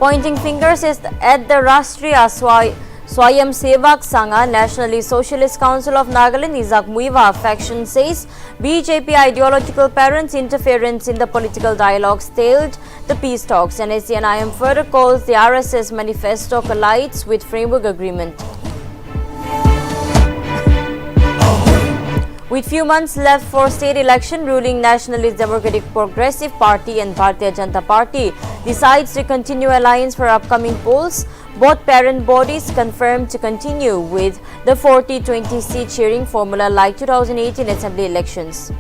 Pointing fingers at the Rashtriya Swayamsevak Sangha, Nationalist Socialist Council of Nagaland, Isaac Muiva faction says BJP ideological parents' interference in the political dialogue stalled the peace talks. NSCNIM further calls the RSS manifesto collides with framework agreement. With few months left for state election, ruling Nationalist Democratic Progressive Party and Bharatiya Janata Party decides to continue alliance for upcoming polls. Both parent bodies confirmed to continue with the 40-20 seat sharing formula like 2018 assembly elections.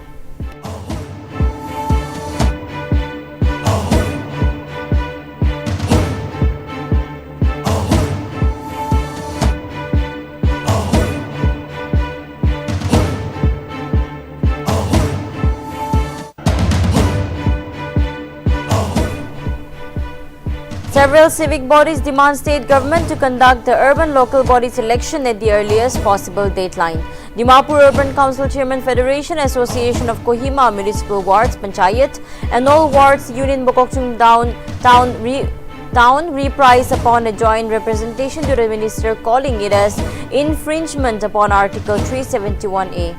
Several civic bodies demand state government to conduct the urban local bodies election at the earliest possible deadline. Dimapur Urban Council Chairman Federation Association of Kohima Municipal Wards Panchayat and all wards Union Bokokchung Town reprise upon a joint representation to the minister calling it as infringement upon Article 371A.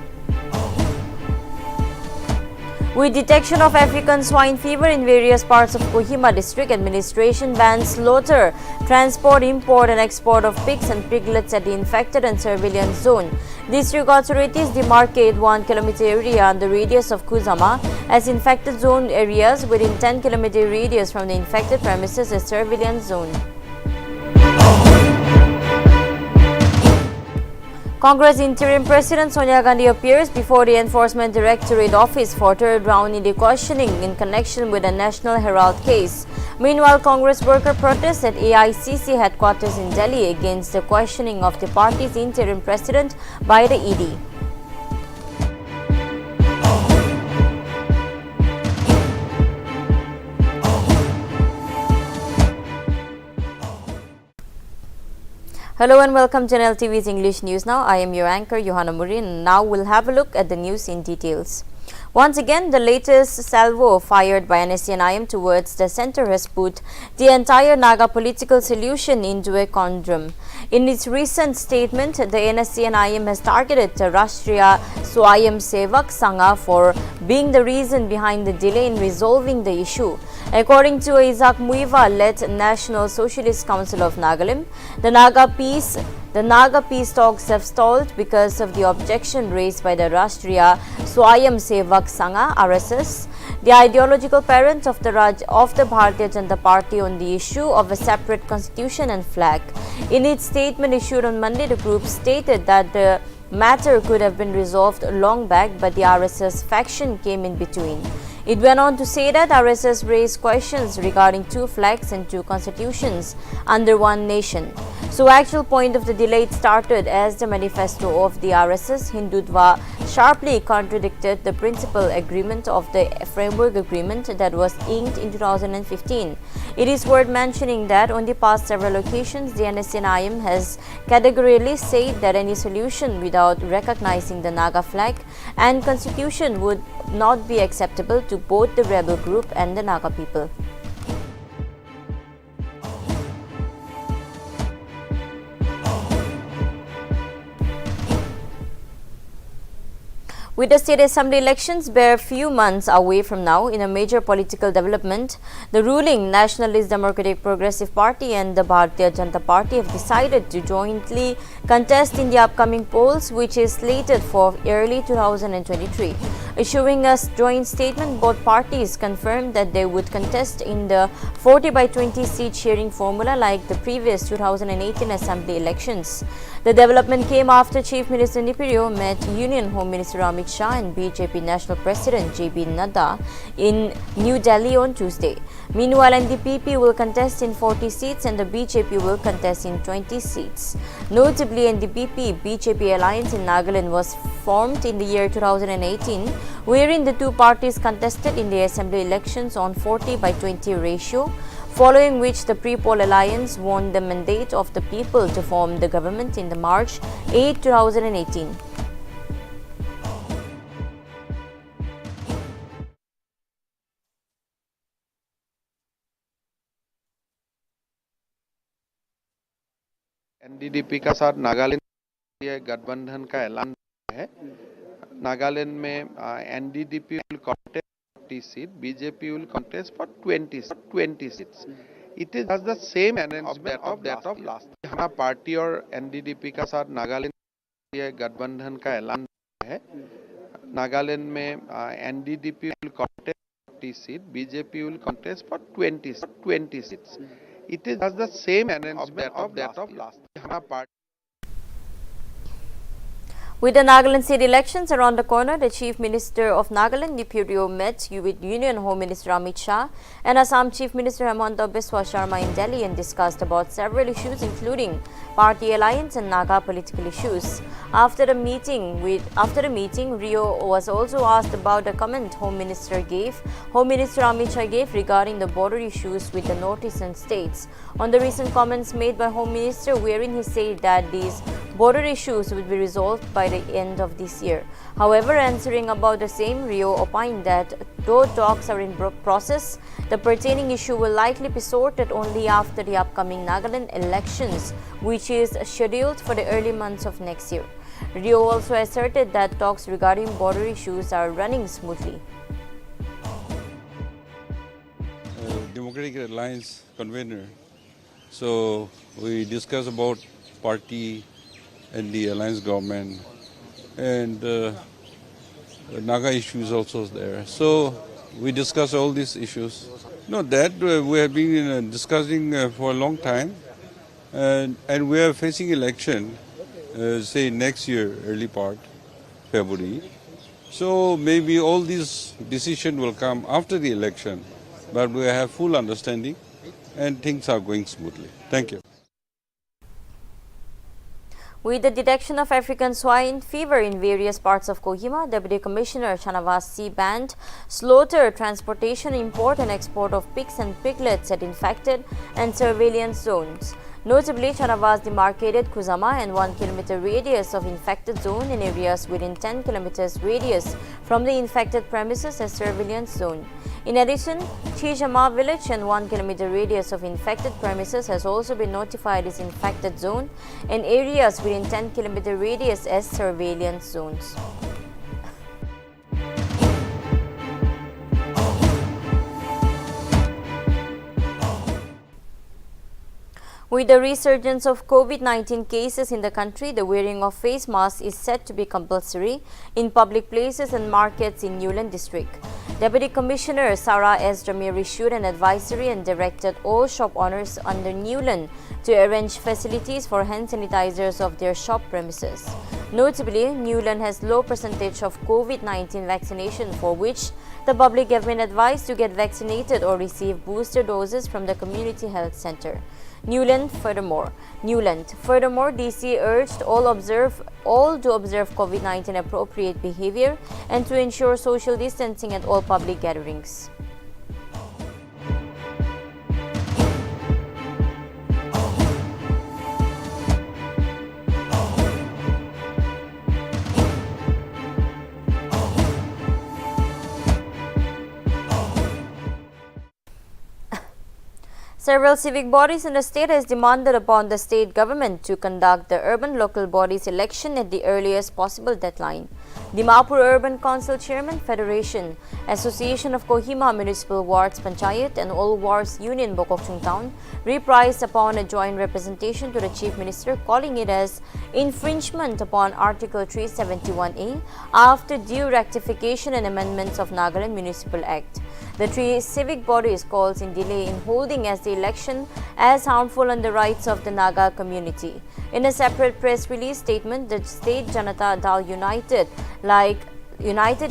With detection of African swine fever in various parts of Kohima district, administration bans slaughter, transport, import and export of pigs and piglets at the infected and surveillance zone. District authorities demarcate 1 km area on the radius of Kuzama as infected zone areas within 10 km radius from the infected premises as surveillance zone. Congress Interim President Sonia Gandhi appears before the Enforcement Directorate Office for third round in the questioning in connection with the National Herald case. Meanwhile, Congress worker protests at AICC headquarters in Delhi against the questioning of the party's interim president by the ED. Hello and welcome to Nltv's English News Now. I am your anchor Johanna Murin and now we'll have a look at the news in details. Once again, the latest salvo fired by NSCNIM towards the centre has put the entire Naga political solution into a conundrum. In its recent statement, the NSCNIM has targeted the Rashtriya Swayamsevak Sangha for being the reason behind the delay in resolving the issue. According to Isaac Muiva-led National Socialist Council of Nagaland, the Naga peace talks have stalled because of the objection raised by the Rashtriya Swayamsevak Sangha (RSS), the ideological parent of the Bharatiya Janata Party, on the issue of a separate constitution and flag. In its statement issued on Monday, the group stated that the matter could have been resolved long back, but the RSS faction came in between. It went on to say that RSS raised questions regarding 2 flags and 2 constitutions under one nation. So actual point of the delay started as the manifesto of the RSS Hindutva sharply contradicted the principal agreement of the framework agreement that was inked in 2015. It is worth mentioning that on the past several occasions, the NSCNIM has categorically said that any solution without recognizing the Naga flag and constitution would not be acceptable to both the rebel group and the Naga people. With the state assembly elections bare few months away from now, in a major political development, the ruling Nationalist Democratic Progressive Party and the Bharatiya Janata Party have decided to jointly contest in the upcoming polls, which is slated for early 2023. Issuing a joint statement, both parties confirmed that they would contest in the 40-by-20 seat sharing formula like the previous 2018 assembly elections. The development came after Chief Minister Nipiryo met Union Home Minister Amit Shah and BJP National President JB Naga in New Delhi on Tuesday. Meanwhile, NDPP will contest in 40 seats and the BJP will contest in 20 seats. Notably, NDPP-BJP alliance in Nagaland was formed in the year 2018, wherein the two parties contested in the assembly elections on 40-by-20 ratio, following which the pre-poll alliance won the mandate of the people to form the government in the March 8, 2018. एनडीडीपी का साथ नागालैंड ये गठबंधन का ऐलान है। नागालैंड में एनडीडीपी will contest 40 seats, BJP will contest for 20 seats. It is just the same arrangement of that of last. हमारा party और एनडीडीपी का साथ नागालैंड ये गठबंधन का ऐलान है। नागालैंड में एनडीडीपी will contest 40 seats, BJP will contest for 20 seats. It is just the same arrangement of that of last. हमारा party With the Nagaland state elections around the corner, the Chief Minister of Nagaland, Nipurio, met with Union Home Minister Amit Shah and Assam Chief Minister Hemanta Biswa Sharma in Delhi and discussed about several issues including party alliance and Naga political issues. After the meeting, Rio was also asked about the comment Home Minister Amit Shah gave regarding the border issues with the northeastern states. On the recent comments made by Home Minister, wherein he said that these border issues would be resolved by the end of this year. However, answering about the same, Rio opined that though talks are in process, the pertaining issue will likely be sorted only after the upcoming Nagaland elections, which is scheduled for the early months of next year. Rio also asserted that talks regarding border issues are running smoothly. Democratic Alliance convener. So we discuss about party and the alliance government, and Naga issues also there. So we discuss all these issues. No, that we have been discussing for a long time, and we are facing election, say next year, early part, February. So maybe all these decisions will come after the election, but we have full understanding and things are going smoothly. Thank you. With the detection of African swine fever in various parts of Kohima, Deputy Commissioner Shanavas banned slaughter, transportation, import and export of pigs and piglets at infected and surveillance zones. Notably, Shanavas demarcated Kuzama and 1 km radius of infected zone in areas within 10 km radius from the infected premises as surveillance zone. In addition, Chijama village and 1 km radius of infected premises has also been notified as infected zone and areas within 10 km radius as surveillance zones. With the resurgence of COVID-19 cases in the country, the wearing of face masks is set to be compulsory in public places and markets in Newland district. Deputy Commissioner Sarah S. Jamir issued an advisory and directed all shop owners under Newland to arrange facilities for hand sanitizers of their shop premises. Notably, Newland has low percentage of COVID-19 vaccination, for which the public have been advised to get vaccinated or receive booster doses from the community health center. Newland, furthermore, DC urged all to observe COVID-19 appropriate behavior and to ensure social distancing at all public gatherings. Several civic bodies in the state has demanded upon the state government to conduct the urban local bodies election at the earliest possible deadline. Dimapur Urban Council Chairman Federation, Association of Kohima Municipal Wards Panchayat and All Wards Union Bokokchung Town reprised upon a joint representation to the Chief Minister, calling it as infringement upon Article 371A after due rectification and amendments of Nagaland Municipal Act. The three civic bodies calls in delay in holding as the election as harmful on the rights of the Naga community. In a separate press release statement, the State Janata Dal United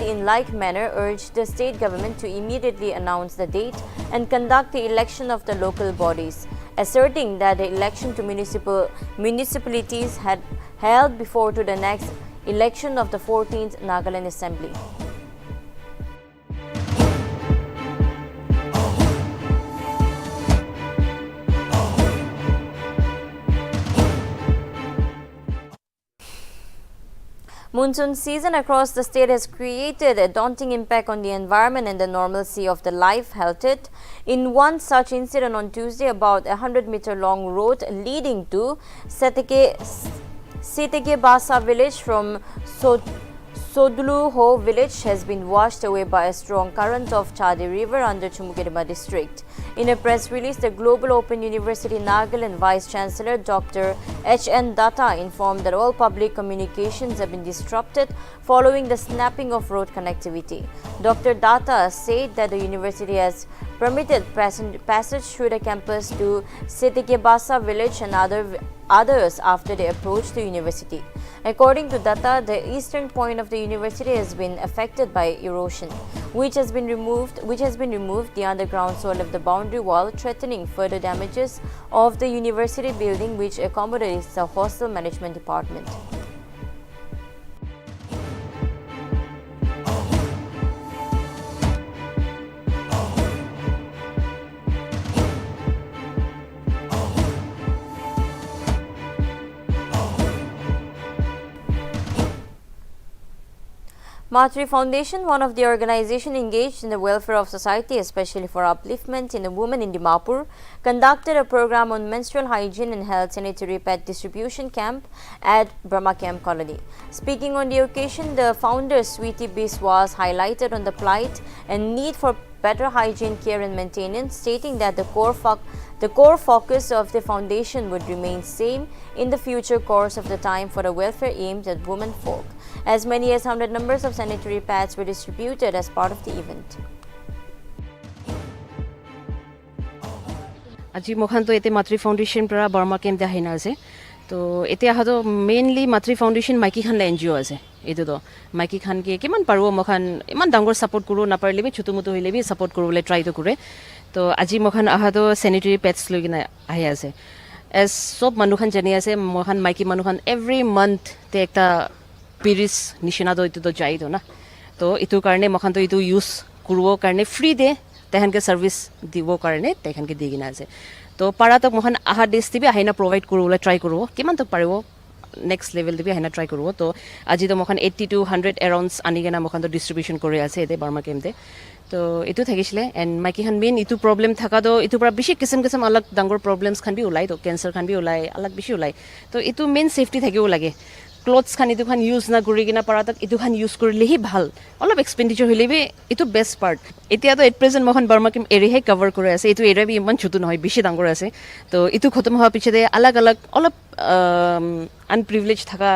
in like manner urged the state government to immediately announce the date and conduct the election of the local bodies, asserting that the election to municipalities had held before to the next election of the 14th Nagaland Assembly. Monsoon season across the state has created a daunting impact on the environment and the normalcy of the life held it. In one such incident on Tuesday, about a 100-meter long road leading to Setege Basa village from Sodulu Ho village has been washed away by a strong current of Chade River under Chumukedima district. In a press release, the Global Open University Nagaland Vice Chancellor Dr. H.N. Datta informed that all public communications have been disrupted following the snapping of road connectivity. Dr. Datta said that the university has permitted passage through the campus to Setekebasa village and others after they approached the university. According to Datta, the eastern point of the university has been affected by erosion, which has been removed the underground soil of the boundary wall, threatening further damages of the university building, which accommodates the hostel management department. Matri Foundation, one of the organizations engaged in the welfare of society, especially for upliftment in the women in Dimapur, conducted a program on menstrual hygiene and health sanitary pad distribution camp at Burma Camp Colony. Speaking on the occasion, the founder Sweetie Biswas highlighted on the plight and need for better hygiene care and maintenance, stating that the core focus of the foundation would remain same in the future course of the time for the welfare aimed at women folk. As many as 100 numbers of sanitary pads were distributed as part of the event. আজি মোখান তো এতে মাতৃ foundation পৰা Barma camp দে hyena আছে তো এতে আহাতো mainly মাতৃ foundation মাইকি খান NGO আছে এটো তো মাইকি খান কে কিমান পাৰো মোখান ইমান ডাঙৰ সাপোর্ট কৰো না পাৰলে বি ছুটুমুটো হইলে বি সাপোর্ট কৰিবলৈ ট্রাই তো কৰে তো আজি মোখান আহাতো স্যানিটারি প্যাডস লৈ কিনা আহি আছে এজ সব মানুখান জানি আছে মোখান মাইকি মানুখান এভৰি মান্থ তে একটা পিৰিছ নিচিনা তো এটো তো যাই তো না তো ইটো কাৰণে মোখান তো ইটো ইউজ কৰিব কাৰণে ফ্ৰী দে তেহেনকে সার্ভিস দিব কাৰণে তেহেনকে দি কিনা আছে তো পাৰাতক মোখান আহা ডিছ দিবি আহিনা প্ৰভাইড কৰিবলৈ ট্ৰাই কৰিব কিমান তক পাৰিব নেক্সট লেভেল দিবি আহিনা ট্ৰাই কৰিব তো আজি তো মোখান 80 to 100 এৰাউণ্ডছ আনি কিনা মোখান তো ডিস্ট্ৰিবিউশন কৰি আছে এতে বাৰ্মা কেম্পতে তো এটো থাকিছিলে এণ্ড মাইকি খান মেইন ইটো প্ৰব্লেম থাকা তো ইটোৰ পৰা বেছি কিসম অলগ ডাঙৰ প্ৰব্লেমছ খান বি ওলাই তো কেঞ্চাৰ খান বি ওলাই অলগ বেছি ওলাই তো ইটো মেইন সেফটি থাকিব লাগে ক্লথছ খান ইটো খান ইউজ না কৰি কিনা পাৰাতক ইটো খান ইউজ কৰিলেহি ভাল অলপ এক্সপেণ্ডিচাৰ হইলে বি ইটো বেষ্ট পাৰ্ট এতিয়া তো এট প্ৰেজেন্ট মোখান বাৰ্মা কেম্প এৰিহে কভাৰ কৰি আছে ইটো এৰিয়া বি ইমান ছোট নহয় বেছি ডাঙৰ আছে তো ইটো খতম হোৱাৰ পিছতে অলগ অলগ অলপ আনপ্ৰিভিলেজ থাকা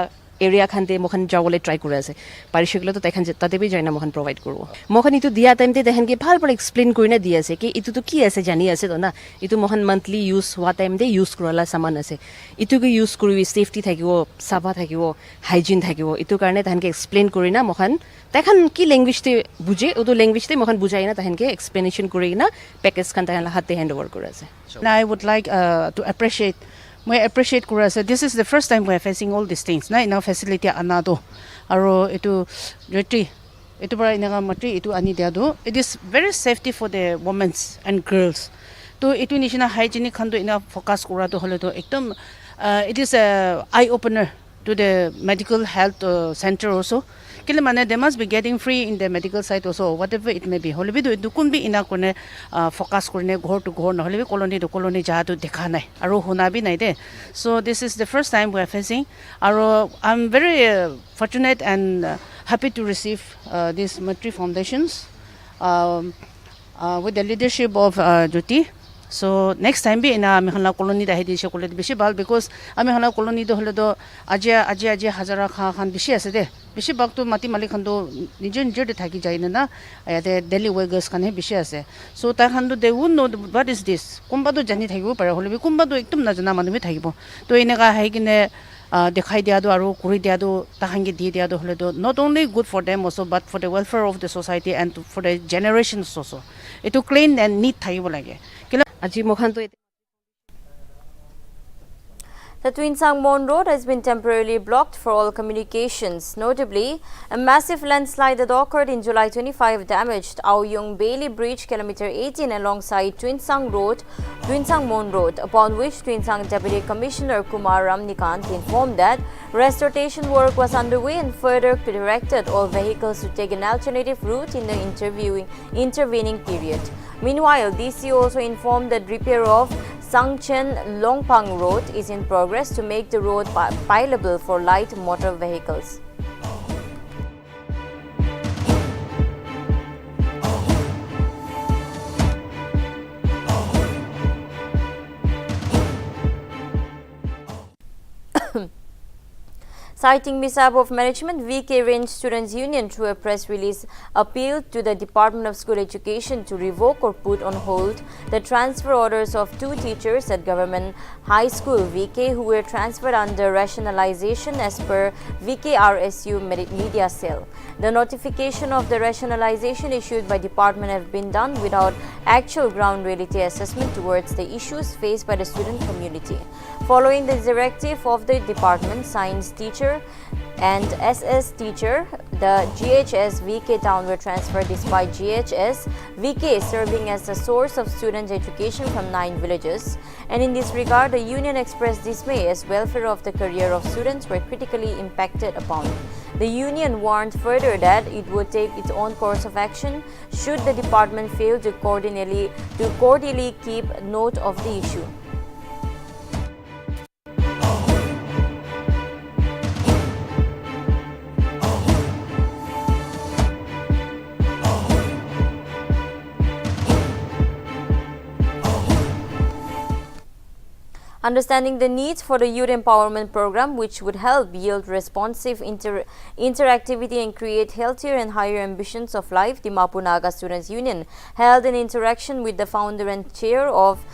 এৰিয়া খানতে মোখান যাবলৈ ট্ৰাই কৰি আছে পাৰিছিকলে তো তেখান তাতে বি যাইনা মোখান প্ৰভাইড কৰিব মোখান ইটো দিয়া টাইমতে তেখানকে ভাল পৰা এক্সপ্লেইন কৰি না দি আছে কি ইটো তো কি আছে জানি আছে তো না ইটো মোখান মান্থলি ইউজ হোৱা টাইমতে ইউজ কৰালা সামান আছে ইটোকে ইউজ কৰিবি সেফটি থাকিব সাফা থাকিব হাইজিন থাকিব ইটো কাৰণে তেখানকে এক্সপ্লেইন কৰি না মোখান তেখান কি ল্যাঙ্গুৱেজতে বুজে ওটো ল্যাঙ্গুৱেজতে মোখান বুজাই না তেখানকে এক্সপ্লেনেশন কৰি না পেকেজ খান তেখান হাতে হ্যান্ড ওভাৰ কৰি আছে I would like to appreciate Kurasa. This is the first time we are facing all these things. Na ina facility anado. Aro itu retri. Itu para ina matri itu ani diado. It is very safety for the women and girls. To itu nishina hygienic khando ina focus kurado hole to ekdom it is a eye opener to the medical health center also. Kile mane they must be getting free in the medical side also whatever it may be hole bi do kun bi ina kone focus korne ghor to ghor নহলে colony to colony ja to dekha nai aro hona bi nai de so this is the first time we are facing aro I'm very fortunate and happy to receive these Matri foundations with the leadership of Jyoti. So next time bi ina ami hana colony da hedi se kole beshi bal because ami hana colony do hole do aje hazara khan beshi ase de beshi bak to mati malik khan do nije de thaki jai na ayate daily workers khan he beshi ase so ta khan do they would know what is this kumba do jani thakibo pare hole bi kumba do ekdom na jana manu bi thakibo to ina ka hai kine dekhai dia do aru kuri dia do ta hange di dia do hole do not only good for them also but for the welfare of the society and for the generations also eto clean and neat thakibo lage আজি মোখান তো The Twinsang Mon Road has been temporarily blocked for all communications. Notably, a massive landslide that occurred in July 25 damaged Aoyong Bailey Bridge, kilometer 18, alongside Twinsang Mon Road, upon which Twinsang Deputy Commissioner Kumar Ramnikant informed that restoration work was underway and further directed all vehicles to take an alternative route in the intervening period. Meanwhile, DC also informed that repair of Sangchen Longpang Road is in progress to make the road pileable for light motor vehicles. Citing mishap of management, VK Range Students Union, through a press release, appealed to the Department of School Education to revoke or put on hold the transfer orders of 2 teachers at Government High School VK who were transferred under rationalization as per VKRSU Media Cell. The notification of the rationalization issued by department have been done without actual ground reality assessment towards the issues faced by the student community. Following the directive of the department, science teacher and SS teacher, the GHS VK town were transferred despite GHS VK serving as a source of student education from 9 villages. And in this regard, the union expressed dismay as welfare of the career of students were critically impacted upon. The union warned further that it would take its own course of action should the department fail to cordially keep note of the issue. Understanding the needs for the Youth Empowerment Program, which would help yield responsive interactivity and create healthier and higher ambitions of life, the Dimapur Naga Students Union held an interaction with the founder and chair of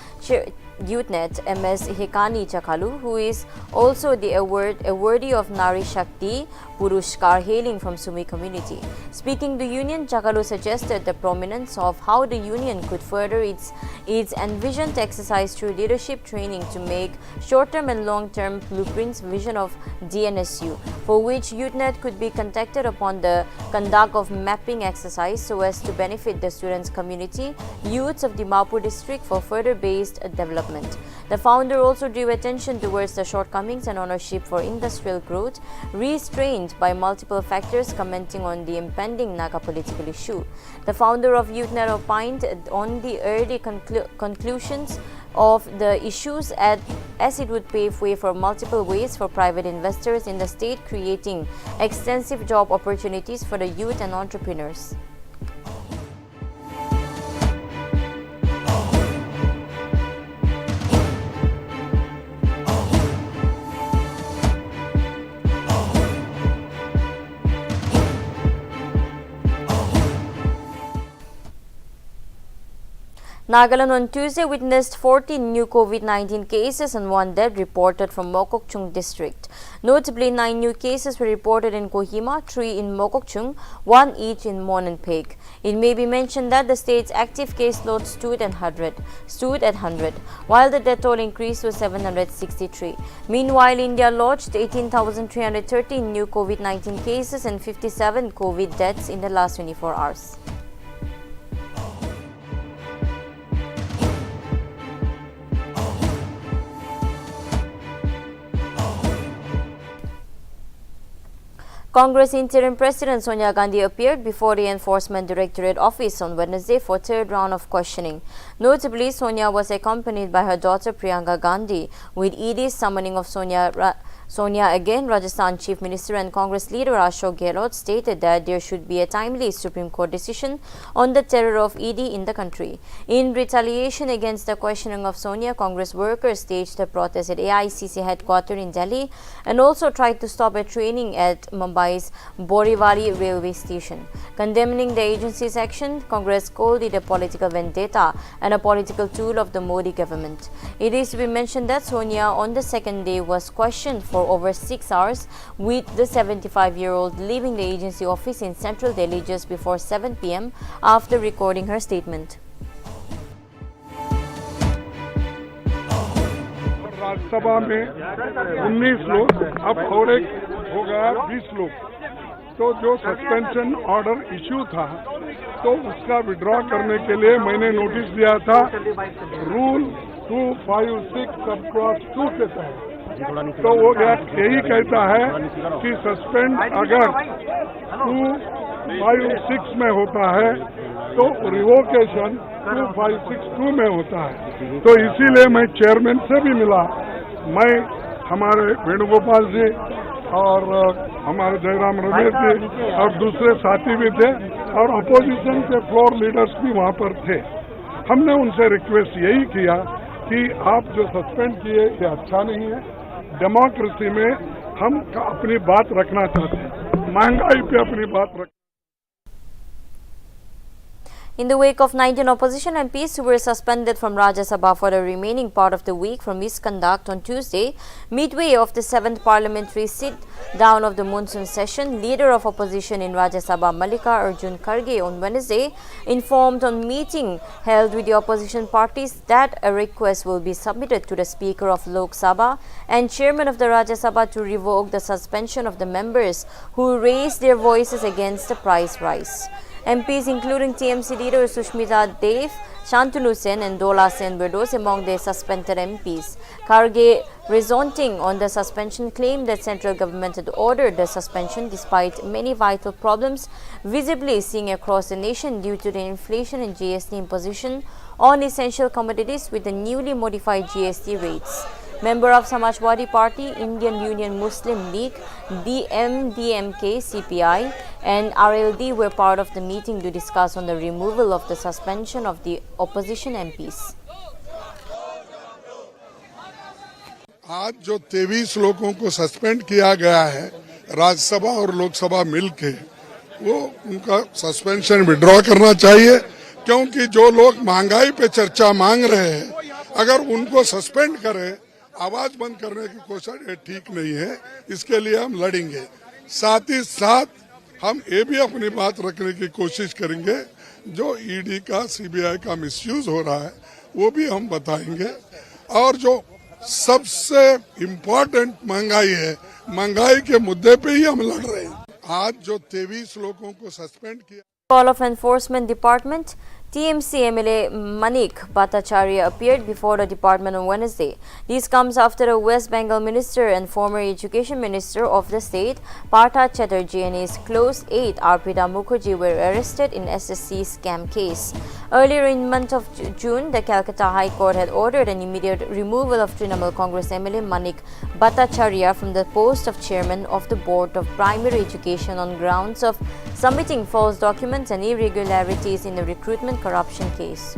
YouthNet, MS Hekani Chakalu, who is also the awardee of Nari Shakti Purushkar hailing from Sumi community. Speaking to union, Chakalu suggested the prominence of how the union could further its envisioned exercise through leadership training to make short-term and long-term blueprints vision of DNSU, for which YouthNet could be contacted upon the conduct of mapping exercise so as to benefit the students' community, youths of Dimapur district for further based development. The founder also drew attention towards the shortcomings and ownership for industrial growth, restrained by multiple factors, commenting on the impending Naga political issue. The founder of YouthNet opined on the early conclusions of the issues as it would pave way for multiple ways for private investors in the state, creating extensive job opportunities for the youth and entrepreneurs. Nagaland on Tuesday witnessed 14 new COVID-19 cases and 1 death reported from Mokokchung district. Notably, 9 new cases were reported in Kohima, 3 in Mokokchung, 1 each in Mon and Peg. It may be mentioned that the state's active case load stood at 100, while the death toll increased to 763. Meanwhile, India lodged 18,313 new COVID-19 cases and 57 COVID deaths in the last 24 hours. Congress Interim President Sonia Gandhi appeared before the Enforcement Directorate office on Wednesday for third round of questioning. Notably, Sonia was accompanied by her daughter Priyanka Gandhi, with ED's summoning of Sonia again. Rajasthan Chief Minister and Congress leader Ashok Gehlot stated that there should be a timely Supreme Court decision on the terror of ED in the country. In retaliation against the questioning of Sonia, Congress workers staged a protest at AICC headquarters in Delhi and also tried to stop a training at Mumbai's Borivali railway station. Condemning the agency's action, Congress called it a political vendetta and a political tool of the Modi government. It is to be mentioned that Sonia on the second day was questioned for over 6 hours, with the 75-year-old leaving the agency office in central Delhi just before 7 p.m. after recording her statement. Rajya Sabha में 19 लोग, अब और एक हो गया 20 लोग। तो जो सस्पेंशन ऑर्डर इश्यू था तो उसका विड्रॉ करने के लिए मैंने नोटिस दिया था रूल 256 सब क्लॉज 2 के तहत। तो वो यही कहता है कि सस्पेंड अगर 256 में होता है तो रिवोकेशन 2562 में होता है। तो इसीलिए मैं चेयरमैन से भी मिला, मैं हमारे वेणुगोपाल जी और हमारे जयराम रमेश जी और दूसरे साथी भी थे और अपोजिशन के फ्लोर लीडर्स भी वहाँ पर थे। हमने उनसे रिक्वेस्ट यही किया कि आप जो सस्पेंड किए ये अच्छा नहीं है। डेमोक्रेसी में हम अपनी बात रखना चाहते हैं, महंगाई पे अपनी बात रख। In the wake of 19 opposition MPs who were suspended from Rajya Sabha for the remaining part of the week for misconduct on Tuesday, midway of the 7th Parliamentary sit-down of the Monsoon session, Leader of Opposition in Rajya Sabha Mallika Arjun Kharge on Wednesday informed on meeting held with the opposition parties that a request will be submitted to the Speaker of Lok Sabha and Chairman of the Rajya Sabha to revoke the suspension of the members who raised their voices against the price rise. MPs including TMC leader Sushmita Dev, Shantanu Sen and Dola Sen were those among the suspended MPs. Kharge, resenting on the suspension, claimed that central government had ordered the suspension despite many vital problems visibly seen across the nation due to the inflation and GST imposition on essential commodities with the newly modified GST rates. Member of Samajwadi Party, Indian Union Muslim League, DMK, CPI and RLD were part of the meeting to discuss on the removal of the suspension of the opposition MPs. आज जो 23 लोगों को suspend किया गया है राज्यसभा और लोकसभा मिलके, वो उनका सस्पेंशन विड्रॉ करना चाहिए, क्योंकि जो लोग महंगाई पे चर्चा मांग रहे हैं अगर उनको सस्पेंड करें, आवाज बंद करने की कोशिश, ये ठीक नहीं है। इसके लिए हम लड़ेंगे। साथ ही साथ हम ये भी अपनी बात रखने की कोशिश करेंगे, जो ईडी का सीबीआई का मिसयूज हो रहा है वो भी हम बताएंगे। और जो सबसे इम्पोर्टेंट महंगाई है, महंगाई के मुद्दे पे ही हम लड़ रहे हैं। आज जो 23 लोगों को सस्पेंड किया। Call of Enforcement Department, TMC MLA Manik Bhattacharya appeared before the department on Wednesday. This comes after the West Bengal Minister and former Education Minister of the state, Partha Chatterjee, and his close aide, Arpita Mukherjee, were arrested in SSC scam case. Earlier in month of June, the Calcutta High Court had ordered an immediate removal of Trinamool Congress MLA Manik Bhattacharya from the post of chairman of the Board of Primary Education on grounds of submitting false documents and irregularities in the recruitment corruption case.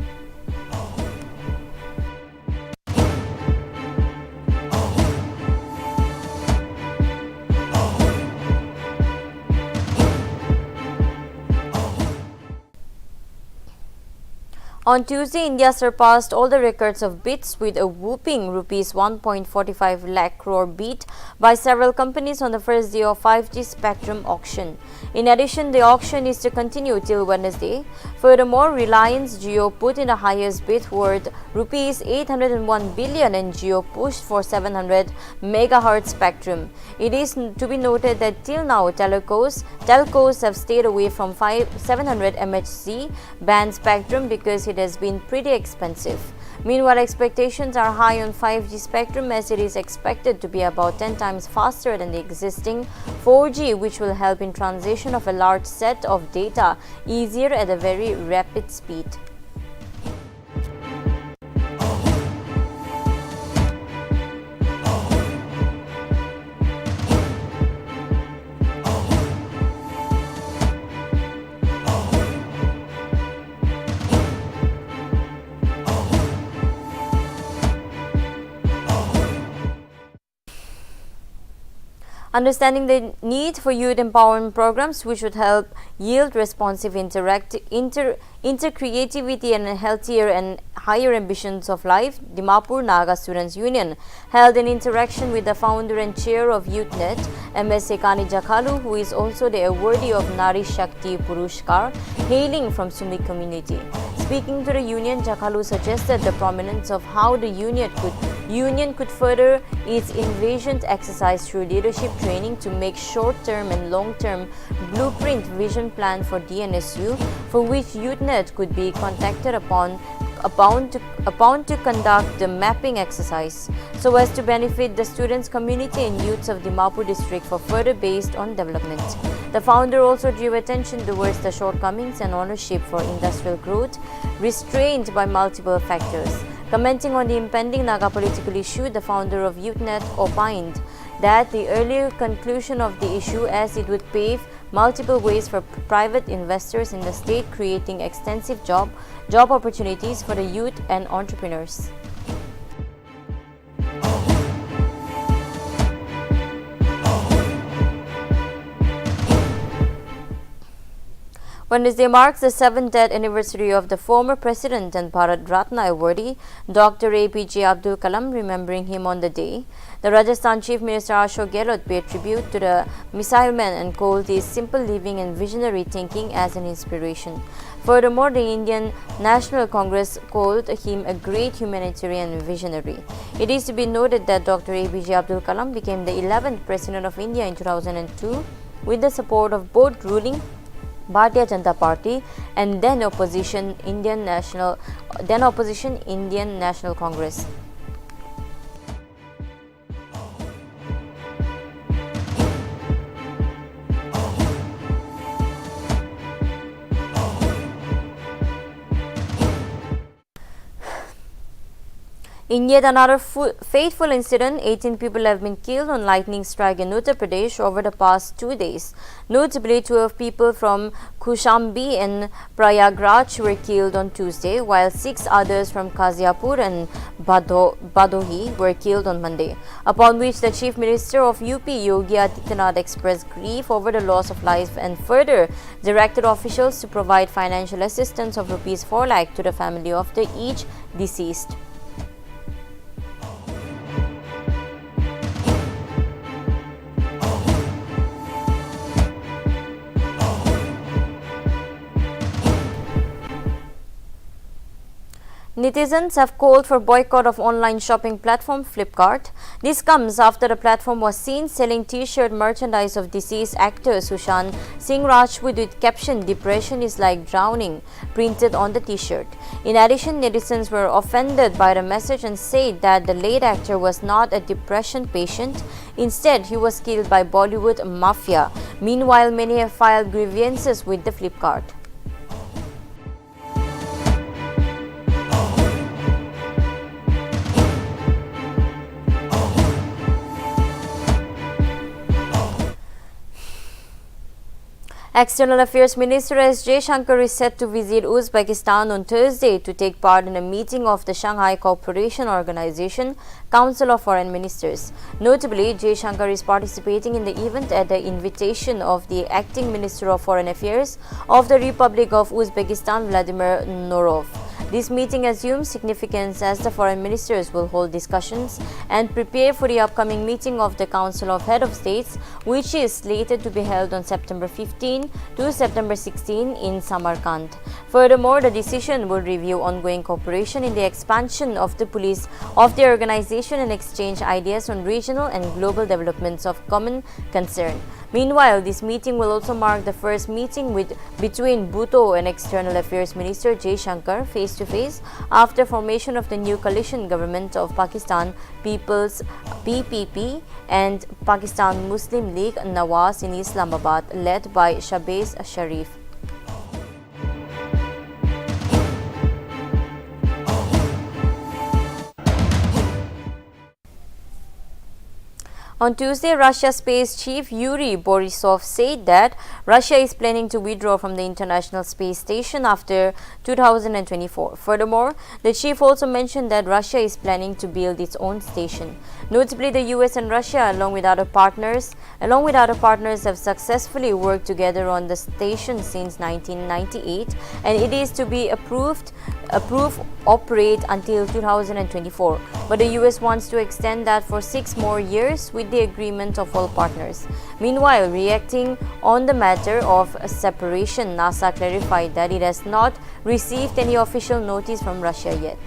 On Tuesday, India surpassed all the records of bids with a whopping rupees 1.45 lakh crore bid by several companies on the first day of 5G spectrum auction. In addition, the auction is to continue till Wednesday. Furthermore, Reliance Jio put in the highest bid worth rupees 801 billion and Jio pushed for 700 megahertz spectrum. It is to be noted that till now, telcos have stayed away from 700 MHz band spectrum because it has been pretty expensive. Meanwhile, expectations are high on 5G spectrum as it is expected to be about 10 times faster than the existing 4G, which will help in transition of a large set of data easier at a very rapid speed. Understanding the need for youth empowerment programs which would help yield responsive intercreativity and healthier and higher ambitions of life, Dimapur Naga Students Union held an interaction with the founder and chair of YouthNet, MS Sekani Jakhalu, who is also the awardee of Nari Shakti Purushkar, hailing from Sumi community. Speaking to the union, Jakhalou suggested the prominence of how the union could further its invasion exercise through leadership training to make short-term and long-term blueprint vision plan for DNSU, for which UTNet could be contacted upon to conduct the mapping exercise so as to benefit the students, community and youths of Dimapur district for further based on development. The founder also drew attention towards the shortcomings and ownership for industrial growth restrained by multiple factors. Commenting on the impending Naga political issue, the founder of UTNet opined that the earlier conclusion of the issue as it would pave multiple ways for private investors in the state, creating extensive job opportunities for the youth and entrepreneurs. Wednesday marks the 7th anniversary of the former president and Bharat Ratna awardee, Dr. APJ Abdul Kalam, remembering him on the day. The Rajasthan Chief Minister Ashok Gehlot paid tribute to the missile man and called his simple living and visionary thinking as an inspiration. Furthermore, the Indian National Congress called him a great humanitarian visionary. It is to be noted that Dr. APJ Abdul Kalam became the 11th President of India in 2002 with the support of both ruling Bharatiya Janata Party and then opposition Indian National Congress. In yet another fateful incident, 18 people have been killed on lightning strike in Uttar Pradesh over the past 2 days. Notably, 12 people from Kushambi and Prayagraj were killed on Tuesday, while 6 others from Kaziapur and Badohi were killed on Monday, upon which the Chief Minister of UP, Yogi Adityanath, expressed grief over the loss of life and further directed officials to provide financial assistance of Rs 4 lakh to the family of each deceased. Netizens have called for boycott of online shopping platform Flipkart. This comes after the platform was seen selling t-shirt merchandise of deceased actor Sushant Singh Rajput with caption "Depression is like drowning" printed on the t-shirt. In addition, netizens were offended by the message and said that the late actor was not a depression patient. Instead, he was killed by Bollywood mafia. Meanwhile, many have filed grievances with the Flipkart. External Affairs Minister S. Jaishankar is set to visit Uzbekistan on Thursday to take part in a meeting of the Shanghai Cooperation Organization Council of Foreign Ministers. Notably, Jaishankar is participating in the event at the invitation of the Acting Minister of Foreign Affairs of the Republic of Uzbekistan, Vladimir Norov. This meeting assumes significance as the foreign ministers will hold discussions and prepare for the upcoming meeting of the Council of Head of States, which is slated to be held on September 15 to September 16 in Samarkand. Furthermore, the decision will review ongoing cooperation in the expansion of the police of the organization and exchange ideas on regional and global developments of common concern. Meanwhile, this meeting will also mark the first meeting between Bhutto and External Affairs Minister Jaishankar face-to-face after formation of the new coalition government of Pakistan People's PPP and Pakistan Muslim League Nawaz in Islamabad, led by Shahbaz Sharif. On Tuesday, Russia's space chief Yuri Borisov said that Russia is planning to withdraw from the International Space Station after 2024. Furthermore, the chief also mentioned that Russia is planning to build its own station. Notably, the US and Russia, along with other partners, have successfully worked together on the station since 1998, and it is to be approved approve operate until 2024, but the US wants to extend that for 6 more years with the agreement of all partners. Meanwhile, reacting on the matter of separation, NASA clarified that it has not received any official notice from Russia yet.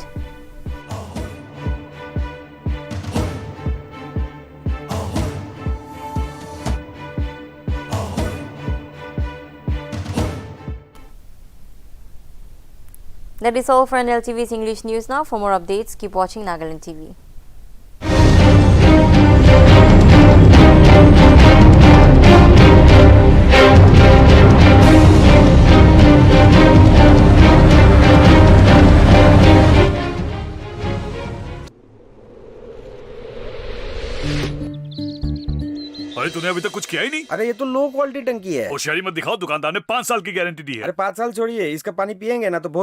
That is all for Nltv's English News now. For more updates, keep watching Nagaland TV. अरे तूने अभी तक कुछ किया ही नहीं। अरे ये तो लो क्वालिटी टंकी है। होशियारी मत दिखाओ, दुकानदार ने 5 साल की गारंटी दी है। अरे 5 साल छोड़िए, इसका पानी पियेंगे ना तो